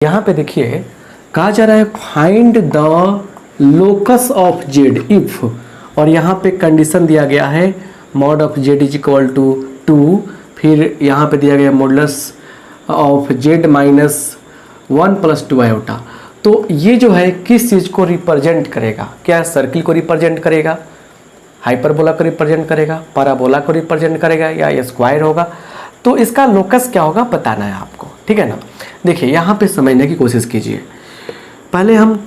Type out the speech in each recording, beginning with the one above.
यहाँ पे देखिए कहा जा रहा है find the locus of z if, और यहाँ पे कंडीशन दिया गया है mod of z is equal to 2, फिर यहाँ पे दिया गया modulus of z minus 1 plus 2 iota. तो ये जो है किस चीज़ को रिप्रेजेंट करेगा? क्या सर्किल को रिप्रेजेंट करेगा, हाइपरबोला को रिप्रेजेंट करेगा, पैराबोला को रिप्रेजेंट करेगा, या स्क्वायर होगा? तो इसका लोकस क्या होगा बताना है आपको, ठीक है ना। देखिए यहाँ पे समझने की कोशिश कीजिए। पहले हम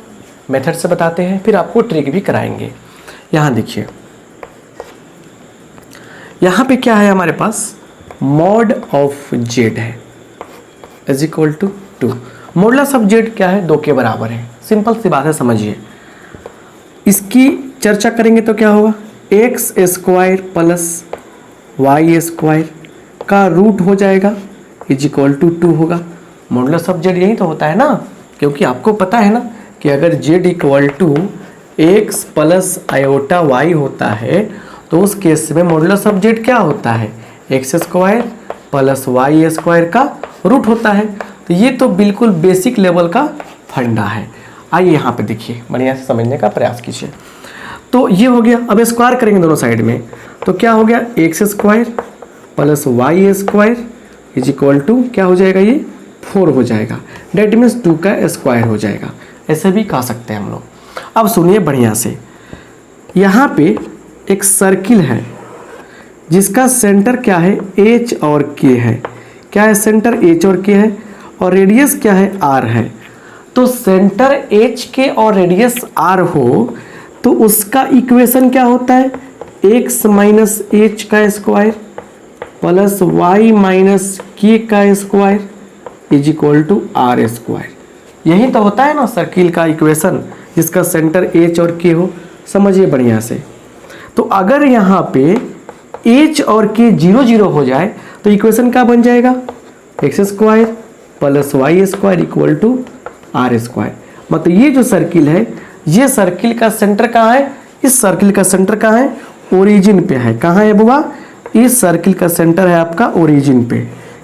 मेथड से बताते हैं, फिर आपको ट्रिक भी कराएंगे। यहाँ देखिए, यहाँ पे क्या है हमारे पास, मॉड ऑफ जेड है is equal to 2। Modulus of z क्या है? 2 के बराबर है। सिंपल सी बात है, समझिए। इसकी चर्चा करेंगे तो क्या होगा, x square plus y square का रूट हो जाएगा इज इक्वल टू 2 होगा। मॉडुलस ऑफ जेड यही तो होता है ना, क्योंकि आपको पता है ना कि अगर z equal to x plus iota y होता है तो उस केस में मॉडुलस ऑफ जेड क्या होता है, x square plus y square का रूट होता है। तो ये तो बिल्कुल बेसिक लेवल का फंडा है। आइए यहाँ पे देखिए, बढ़िया से समझने का प्रयास कीजिए। तो ये हो गया, अब स्क्वायर करेंगे दोनों साइड में तो क्या हो गया, x square plus y square is equal to क्या हो जाएगा, ये 4 हो जाएगा। डेट मीन्स 2 का स्क्वायर हो जाएगा। ऐसे भी कह सकते हैं हम लोग। अब सुनिए बढ़िया से, यहाँ पे एक सर्किल है जिसका सेंटर क्या है, एच और के है। क्या है सेंटर, एच और के है, और रेडियस क्या है, आर है। तो सेंटर एच के और रेडियस आर हो तो उसका इक्वेशन क्या होता है, एक्स माइनस एच का square plus y minus k का square is equal to r square. यही तो होता है ना सर्किल का इक्वेशन, जिसका सेंटर एच और के हो। समझिए बढ़िया से। तो अगर यहाँ पे एच और के 0 0 हो जाए तो इक्वेशन क्या बन जाएगा, x square plus y square equal to r square. मतलब ये जो सर्किल है, ये सर्किल का सेंटर कहाँ है, इस सर्किल का सेंटर कहाँ है, ओरिजिन पे है। कहाँ है बुआ, इस सर्किल का सेंटर है आपका ओरिजिन पे।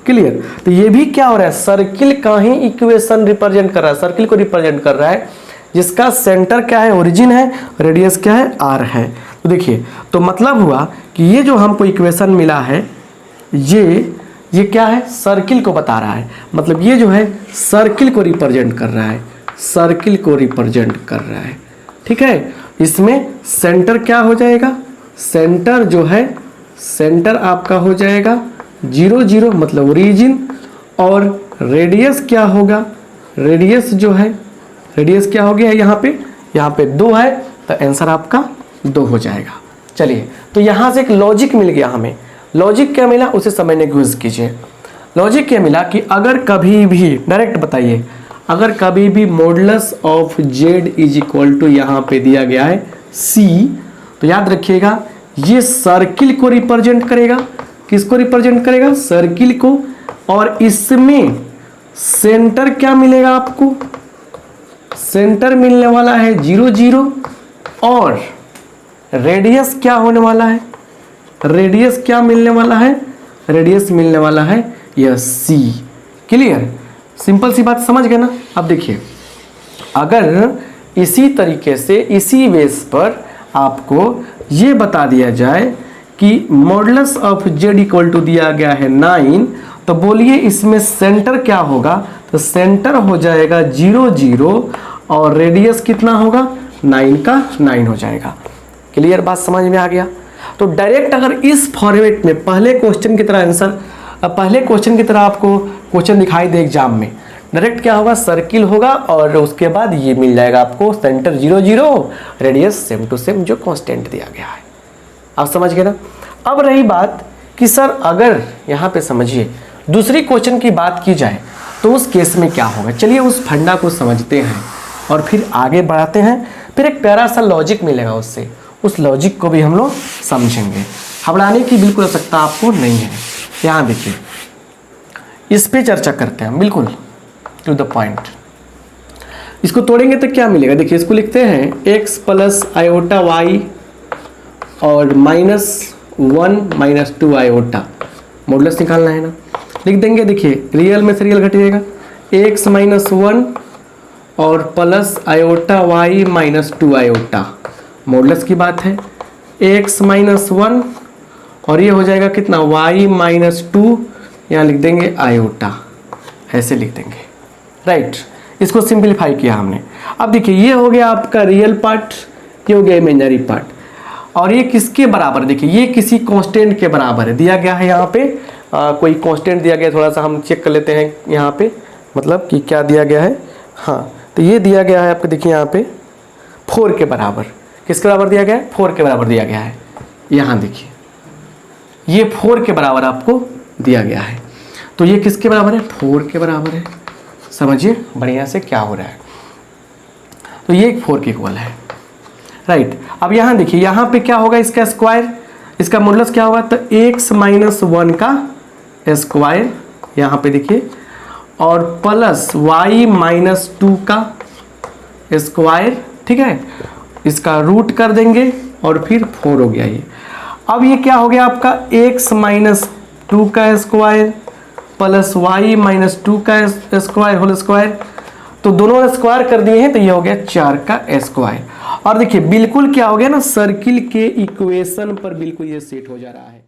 क्लियर। तो ये भी क्या हो रहा है, सर्किल का ही इक्वेशन रिप्रेजेंट कर रहा है, सर्किल को रिप्रेजेंट कर रहा है, जिसका सेंटर क्या है, ओरिजिन है, रेडियस क्या है, आर है। तो देखिए, तो मतलब हुआ कि ये जो हमको इक्वेशन मिला है, ये क्या है, सर्किल को बता रहा है। मतलब ये जो है सर्किल को रिप्रेजेंट कर रहा है, सर्किल को रिप्रेजेंट कर रहा है। ठीक है। इसमें सेंटर क्या हो जाएगा, सेंटर जो है, सेंटर आपका हो जाएगा 0 0 मतलब ओरिजिन, और रेडियस क्या होगा, रेडियस जो है, रेडियस क्या हो गया है, यहाँ पे 2 है तो आंसर आपका 2 हो जाएगा। चलिए, तो यहाँ से एक लॉजिक मिल गया हमें। लॉजिक क्या मिला उसे समझने की कोशिश कीजिए। लॉजिक क्या मिला कि अगर कभी भी, डायरेक्ट बताइए, अगर कभी भी modulus of z is equal to यहाँ पे दिया गया है सी, तो याद रखिएगा ये सर्किल को रिप्रेजेंट करेगा। किसको रिप्रेजेंट करेगा, सर्किल को। और इसमें सेंटर क्या मिलेगा आपको, सेंटर मिलने वाला है 0 0, और रेडियस क्या होने वाला है, रेडियस क्या मिलने वाला है, रेडियस मिलने वाला है यह सी। क्लियर, सिंपल सी बात समझ गए ना। अब देखिए, अगर इसी तरीके से, इसी बेस पर आपको ये बता दिया जाए कि modulus of z equal to दिया गया है 9, तो बोलिए इसमें सेंटर क्या होगा, तो सेंटर हो जाएगा 0 0, और रेडियस कितना होगा, 9 का 9 हो जाएगा। क्लियर, बात समझ में आ गया। तो डायरेक्ट अगर इस फॉर्मेट में पहले क्वेश्चन की तरह आंसर, पहले क्वेश्चन की तरह आपको क्वेश्चन दिखाई दे एग्जाम में, डायरेक्ट क्या होगा, सर्किल होगा, और उसके बाद ये मिल जाएगा आपको centre 0 0, radius same to same जो कांस्टेंट दिया गया है। आप समझ गए ना। अब रही बात कि सर अगर यहाँ पे समझिए दूसरी क्वेश्चन की बात की जाए तो उस केस में क्या होगा। चलिए उस फंडा को समझते हैं और फिर आगे बढ़ाते हैं। फिर एक प्यारा सा लॉजिक मिलेगा उससे, उस लॉजिक को भी हम लोग समझेंगे। घबराने की बिल्कुल आवश्यकता आपको नहीं है। यहाँ देखिए, इस पे चर्चा करते हैं, बिल्कुल टू द पॉइंट। इसको तोड़ेंगे तो क्या मिलेगा, देखिए इसको लिखते हैं x प्लस आयोटा वाई और -1 -2 आयोटा, मॉडुलस निकालना है ना। लिख देंगे, देखिए रियल में से रियल घटिएगा, एक्स माइनस 1 और plus iota y minus 2 iota, modulus की बात है। एक्स माइनस 1 और ये हो जाएगा कितना, वाई माइनस 2, यहाँ लिख देंगे आयोटा, ऐसे लिख देंगे, राइट। इसको सिंपलीफाई किया हमने। अब देखिए ये हो गया आपका रियल पार्ट, ये हो गया इमेजिनरी पार्ट, और ये किसके बराबर, देखिए ये किसी कांस्टेंट के बराबर है, दिया गया है यहाँ पे कोई कांस्टेंट दिया गया है, थोड़ा सा हम चेक कर लेते हैं यहाँ पे, मतलब कि क्या दिया गया है। हाँ, तो ये दिया गया है आपको, देखिए यहाँ पे 4 के बराबर, किसके बराबर दिया गया है, 4 के बराबर दिया गया है। यहाँ देखिए ये 4 के बराबर आपको दिया गया है, तो ये किसके बराबर है, 4 के बराबर है। समझिए बढ़िया से क्या हो रहा है, तो ये 4 के इक्वल है, राइट। अब यहाँ देखिए यहाँ पे क्या होगा, इसका स्क्वायर, इसका मॉडुलस क्या होगा, तो x माइनस 1 का स्क्वायर यहाँ पे देखिए, और प्लस y माइनस 2 का स्क्वायर, ठीक है, इसका रूट कर देंगे और फिर 4 हो गया ये। अब ये क्या हो गया आपका, x माइनस 2 का स्क्वायर प्लस y माइनस 2 का स्क्वायर होल स्क्वायर, तो दोनों स्क्वायर कर दिए हैं, तो ये हो गया 4 का स्क्वायर। और देखिए बिल्कुल क्या हो गया ना, सर्किल के इक्वेशन पर बिल्कुल ये सेट हो जा रहा है।